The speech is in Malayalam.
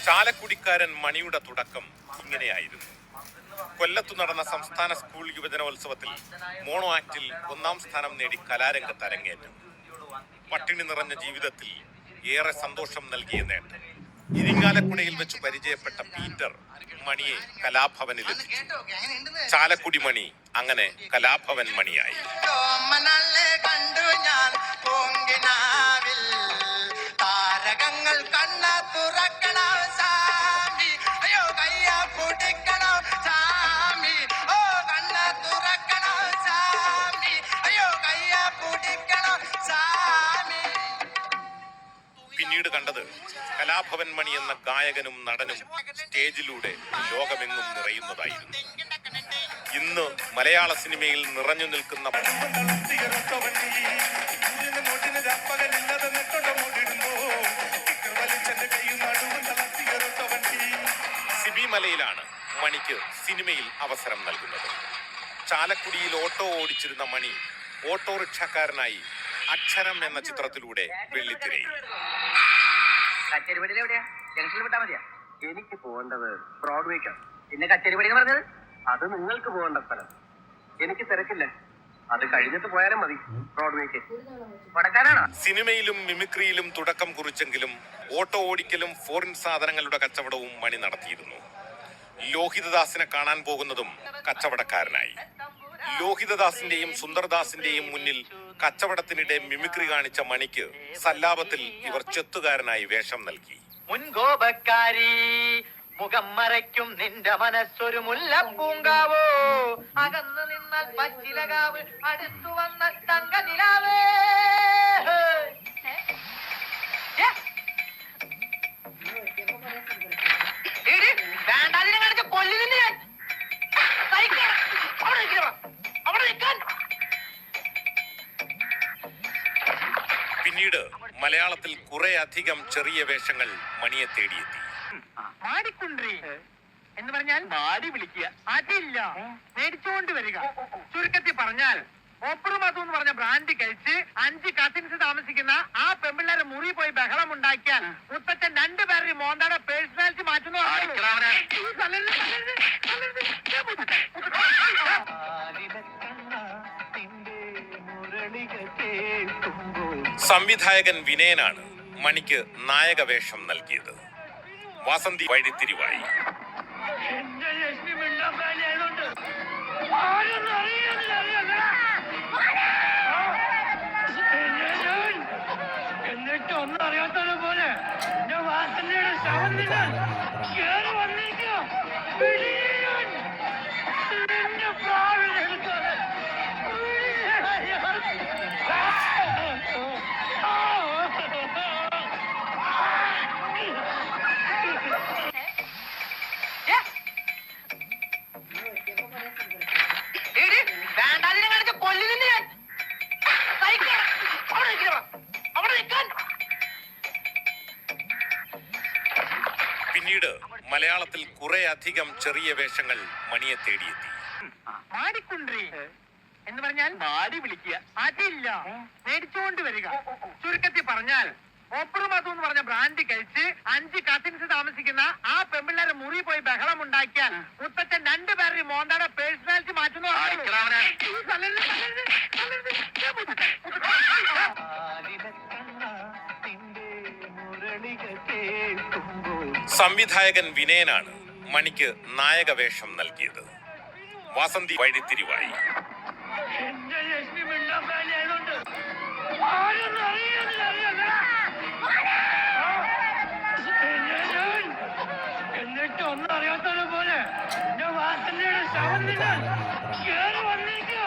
ചാലക്കുടിക്കാരൻ മണിയുടെ തുടക്കം ഇങ്ങനെയായിരുന്നു. കൊല്ലത്തു നടന്ന സംസ്ഥാന സ്കൂൾ യുവജനോത്സവത്തിൽ മോണോ ആക്ടിൽ 1ാം സ്ഥാനം നേടി കലാരംഗത്ത് അരങ്ങേറ്റം. പട്ടിണി നിറഞ്ഞ ജീവിതത്തിൽ ഏറെ സന്തോഷം നൽകിയ നേട്ടം. ഇരിങ്ങാലക്കുടയിൽ വെച്ച് പരിചയപ്പെട്ട പീറ്റർ മണിയെ കലാഭവനിൽ എത്തിച്ചു. ചാലക്കുടി മണി അങ്ങനെ കലാഭവൻ മണിയായി. പിന്നീട് കണ്ടത് കലാഭവൻ മണി എന്ന ഗായകനും നടനും സ്റ്റേജിലൂടെ ലോകമെങ്ങും നിറയുന്നതായിരുന്നു. ഇന്ന് മലയാള സിനിമയിൽ നിറഞ്ഞു നിൽക്കുന്ന സിബി മലയിലാണ് മണിക്ക് സിനിമയിൽ അവസരം നൽകുന്നത്. ചാലക്കുടിയിൽ ഓട്ടോ ഓടിച്ചിരുന്ന മണി ഓട്ടോറിക്ഷക്കാരനായി അക്ഷരം എന്ന ചിത്രത്തിലൂടെ വെള്ളിത്തിരയിൽ. എനിക്ക് പോകേണ്ടത് ബ്രോഡ്വേക്കാണ്. പിന്നെ കച്ചേരിപ്പടി പറഞ്ഞത് അത് നിങ്ങൾക്ക് പോകേണ്ട സ്ഥലം. എനിക്ക് തിരക്കില്ല, അത് കഴിഞ്ഞിട്ട് പോയാലും മതി. ബ്രോഡ്വേക്ക് സിനിമയിലും മിമിക്രിയിലും തുടക്കം കുറിച്ചെങ്കിലും ഓട്ടോ ഓടിക്കലും ഫോറിൻ സാധനങ്ങളുടെ കച്ചവടവും മണി നടത്തിയിരുന്നു. ലോഹിതദാസിനെ കാണാൻ പോകുന്നതും കച്ചവടക്കാരനായി. ലോഹിതദാസിന്റെയും സുന്ദർദാസിന്റെയും മുന്നിൽ കച്ചവടത്തിനിടെ മിമിക്രി കാണിച്ച മണിക്ക് സല്ലാപത്തിൽ ഇവർ ചെത്തുകാരനായി വേഷം നൽകി. മുൻകോപക്കാരി മുഖം മറയ്ക്കും നിന്റെ മനസ്സൊരു മുല്ലപ്പൂങ്കാവോ, അകന്നു നിന്നാൽ പച്ചിലകാവ്, അടുത്തു വന്ന തങ്ക നിലാവേ. വേണ്ടാതിനെ കാണിച്ച കൊല്ലി നിന്ന് ഞാൻ പിന്നീട് മലയാളത്തിൽ കുറെ അധികം ചെറിയ വേഷങ്ങൾ മണിയെ തേടിയെത്തി. മാടിക്കുണ്ടി എന്ന് പറഞ്ഞാൽ മാടി വിളിക്കുക, അതില്ല മേടിച്ചുകൊണ്ട് വരിക. ചുരുക്കത്തിൽ പറഞ്ഞാൽ ഓപ്പറും അതും എന്ന് പറഞ്ഞ ബ്രാൻഡ് കഴിച്ച് 5 കസിൻസ് താമസിക്കുന്ന ആ പെമ്പിള്ളേരെ മുറി പോയി ബഹളം ഉണ്ടാക്കിയാൽ മുത്തച്ഛൻ 2 പേരുടെ മോന്താടെ പേഴ്സണാലിറ്റി മാറ്റുന്നു. സംവിധായകൻ വിനയനാണ് മണിക്ക് നായക വേഷം നൽകിയത്. വാസന്തി വഴിത്തിരിവായി. എന്നിട്ട് ഒന്നും അറിയാത്തത് പോലെ വാസന്തിയുടെ ശവം വേണ്ടാതിനെ കാണിച്ച കൊല്ലി നിന്ന് ഞാൻ പിന്നീട് മലയാളത്തിൽ കുറെ അധികം ചെറിയ വേഷങ്ങൾ മണിയെ തേടിയെത്തി. മാടിക്കുണ്ടി എന്ന് പറഞ്ഞാൽ മാടി വിളിക്കുക, അതില്ല മേടിച്ചുകൊണ്ട് വരിക. ചുരുക്കത്തിൽ പറഞ്ഞാൽ ഓപ്പറും അതും എന്ന് പറഞ്ഞ ബ്രാൻഡ് കഴിച്ച് 5 കസിൻസ് താമസിക്കുന്ന ആ പെമ്പിള്ളേരെ മുറി പോയി ബഹളം ഉണ്ടാക്കിയാൽ മുത്തച്ഛൻ 2 പേരുടെ മോന്താടെ പേഴ്സണാലിറ്റി മാറ്റുന്നു. സംവിധായകൻ വിനയനാണ് മണിക്ക് നായക വേഷം നൽകിയത്. വാസന്തി വഴിത്തിരിവായി. എന്നിട്ട് ഒന്നും അറിയാത്തത് പോലെ വാസന്തിയുടെ ശവം നിന്ന് കേറി വന്നേക്കോ.